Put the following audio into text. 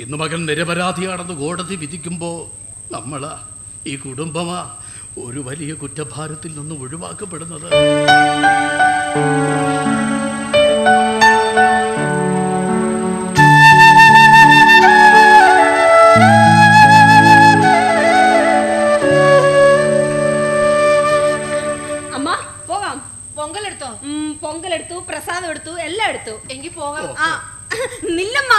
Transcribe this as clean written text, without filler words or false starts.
ഇന്ന് മകൻ നിരപരാധിയാണെന്ന് കോടതി വിധിക്കുമ്പോ നമ്മളാ, ഈ കുടുംബമാ ഒരു വലിയ കുറ്റഭാരത്തിൽ നിന്ന് ഒഴിവാക്കപ്പെടുന്നത്. പൊങ്കലെടുത്തു, പ്രസാദം എടുത്തു, എല്ലാം എടുത്തു. എങ്കിൽ പോകാം. നില്ലമ്മ.